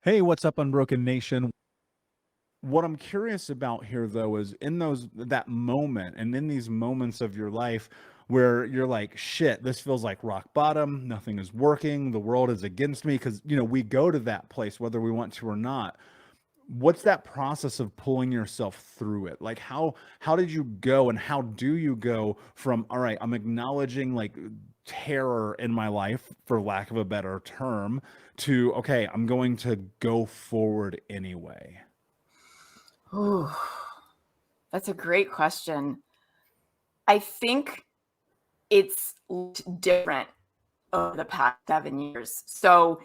Hey, what's up, Unbroken Nation? What I'm curious about here, though, is in that moment and in these moments of your life where you're like, shit, this feels like rock bottom, nothing is working, the world is against me, because, we go to that place whether we want to or not. What's that process of pulling yourself through it? Like, how did you go, and how do you go from, all right, I'm acknowledging like terror in my life, for lack of a better term, to, okay, I'm going to go forward anyway? Ooh, that's a great question. I think it's looked different over the past 7 years. So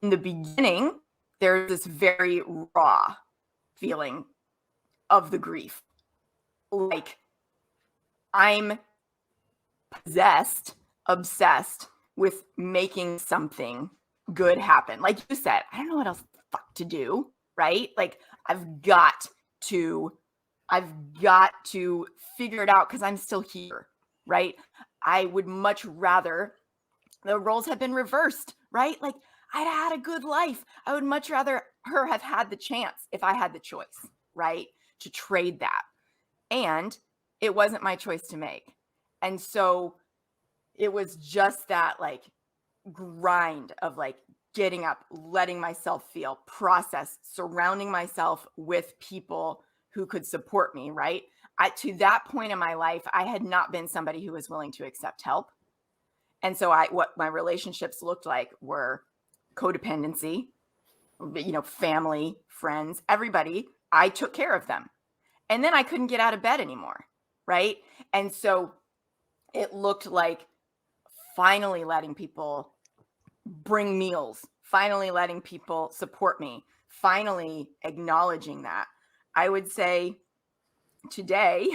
in the beginning, there's this very raw feeling of the grief. Like I'm possessed, obsessed with making something good happen. Like you said, I don't know what else the fuck to do, right? Like I've got to I've got to figure it out because I'm still here, right? I would much rather the roles have been reversed, right? Like I'd had a good life. I would much rather her have had the chance if I had the choice, right? To trade that. And it wasn't my choice to make. And so it was just that like grind of like getting up, letting myself feel, process, surrounding myself with people who could support me, right? To that point in my life, I had not been somebody who was willing to accept help. And so what my relationships looked like were codependency, family, friends, everybody. I took care of them. And then I couldn't get out of bed anymore, right? And so it looked like finally letting people bring meals, finally letting people support me, finally acknowledging that. I would say today,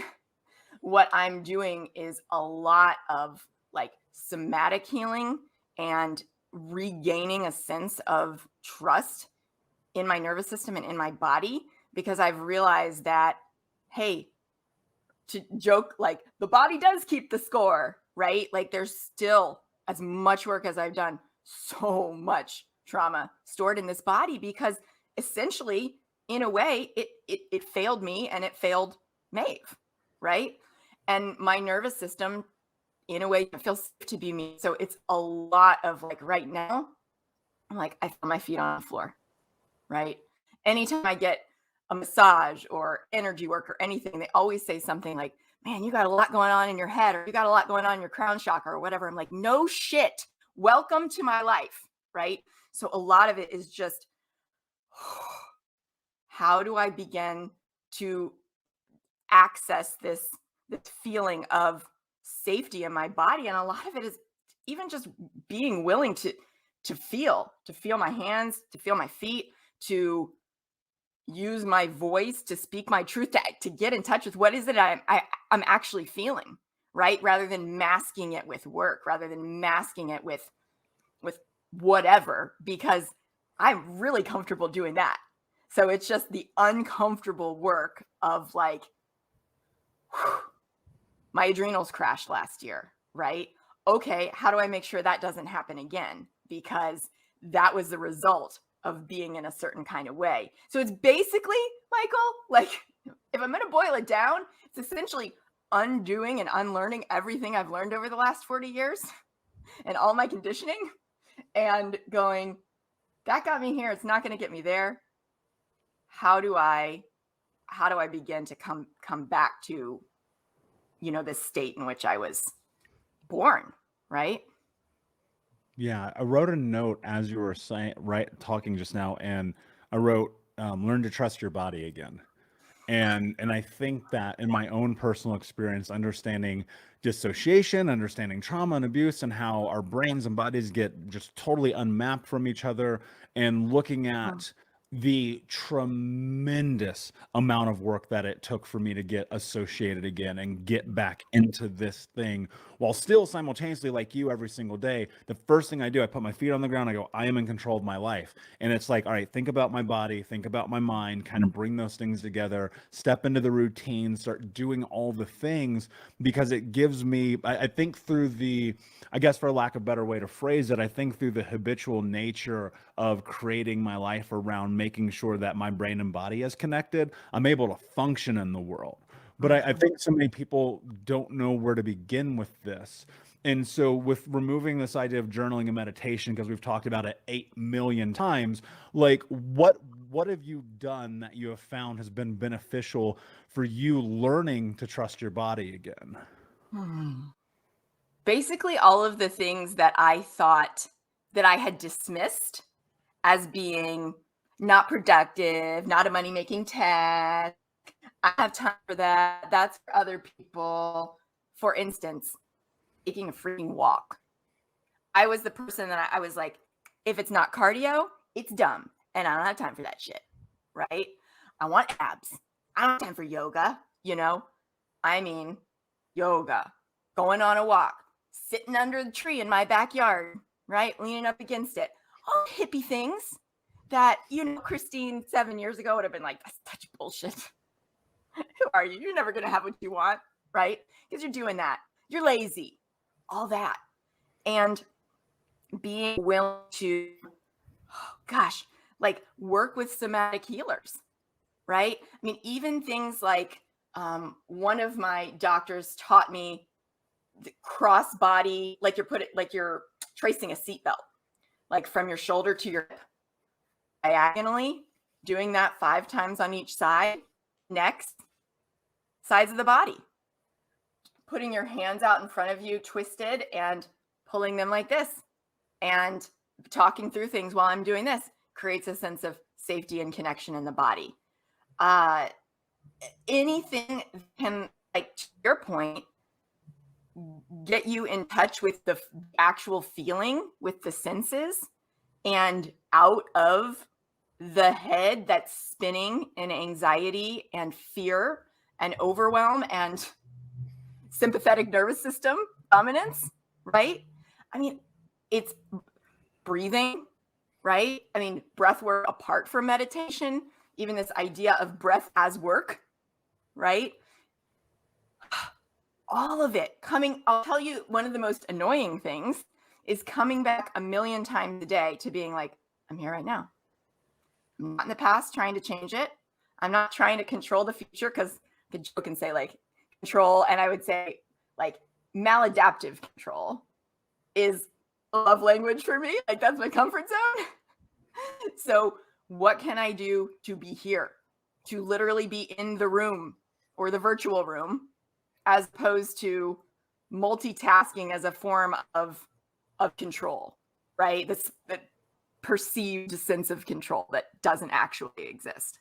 what I'm doing is a lot of like somatic healing and regaining a sense of trust in my nervous system and in my body, because I've realized that, hey, to joke, like the body does keep the score, right? Like there's still, as much work as I've done, so much trauma stored in this body, because essentially, in a way, it failed me and it failed Maeve, right? And my nervous system, in a way, feels safe to be me. So it's a lot of like right now, I'm like, I feel my feet on the floor, right? Anytime I get a massage or energy work or anything, they always say something like, man, you got a lot going on in your head, or you got a lot going on in your crown chakra or whatever. I'm like, no shit. Welcome to my life, right? So a lot of it is just, how do I begin to access this feeling of safety in my body? And a lot of it is even just being willing to feel my hands, to feel my feet, to use my voice, to speak my truth, to get in touch with what is it I'm actually feeling, right? Rather than masking it with work, rather than masking it with whatever, because I'm really comfortable doing that. So it's just the uncomfortable work of like, whew, my adrenals crashed last year, right? Okay, how do I make sure that doesn't happen again? Because that was the result of being in a certain kind of way. So it's basically, Michael, like if I'm going to boil it down, it's essentially undoing and unlearning everything I've learned over the last 40 years and all my conditioning, and going, that got me here, it's not going to get me there. How do I begin to come back to, this state in which I was born, right? Yeah, I wrote a note as you were saying, right, talking just now, and I wrote, "Learn to trust your body again." And I think that in my own personal experience, understanding dissociation, understanding trauma and abuse, and how our brains and bodies get just totally unmapped from each other, and looking Mm. at the tremendous amount of work that it took for me to get associated again and get back into this thing, while still simultaneously, like you, every single day, the first thing I do, I put my feet on the ground, I go, I am in control of my life. And it's like, all right, think about my body, think about my mind, kind of bring those things together, step into the routine, start doing all the things, because it gives me, I think through the, I guess for lack of a better way to phrase it, I think through the habitual nature of creating my life around making sure that my brain and body is connected, I'm able to function in the world. But I think so many people don't know where to begin with this. And so with removing this idea of journaling and meditation, because we've talked about it 8 million times, like what have you done that you have found has been beneficial for you learning to trust your body again? Basically, all of the things that I thought that I had dismissed as being not productive, not a money making task. I have time for that. That's for other people. For instance, taking a freaking walk. I was the person that I was like, if it's not cardio, it's dumb. And I don't have time for that shit. Right? I want abs. I don't have time for yoga, you know? I mean, yoga, going on a walk, sitting under the tree in my backyard, right? Leaning up against it. All hippie things that, Christine 7 years ago would have been like, that's such bullshit. Who are you? You're never going to have what you want, right? Because you're doing that. You're lazy, all that. And being willing to, work with somatic healers, right? I mean, even things like one of my doctors taught me the cross body, like you're tracing a seatbelt, like from your shoulder to your hip, diagonally, doing that 5 times on each side, next sides of the body, putting your hands out in front of you, twisted, and pulling them like this, and talking through things while I'm doing this creates a sense of safety and connection in the body. Anything can, like to your point, get you in touch with the actual feeling, with the senses, and out of the head that's spinning in anxiety and fear and overwhelm and sympathetic nervous system dominance, right? I mean, it's breathing, right? I mean, breath work apart from meditation, even this idea of breath as work, right? All of it coming, I'll tell you, one of the most annoying things is coming back a million times a day to being like, I'm here right now. I'm not in the past trying to change it. I'm not trying to control the future, because I could joke and say like control, and I would say like maladaptive control is a love language for me. Like that's my comfort zone. So what can I do to be here, to literally be in the room or the virtual room, as opposed to multitasking as a form of control, right? That perceived sense of control that doesn't actually exist.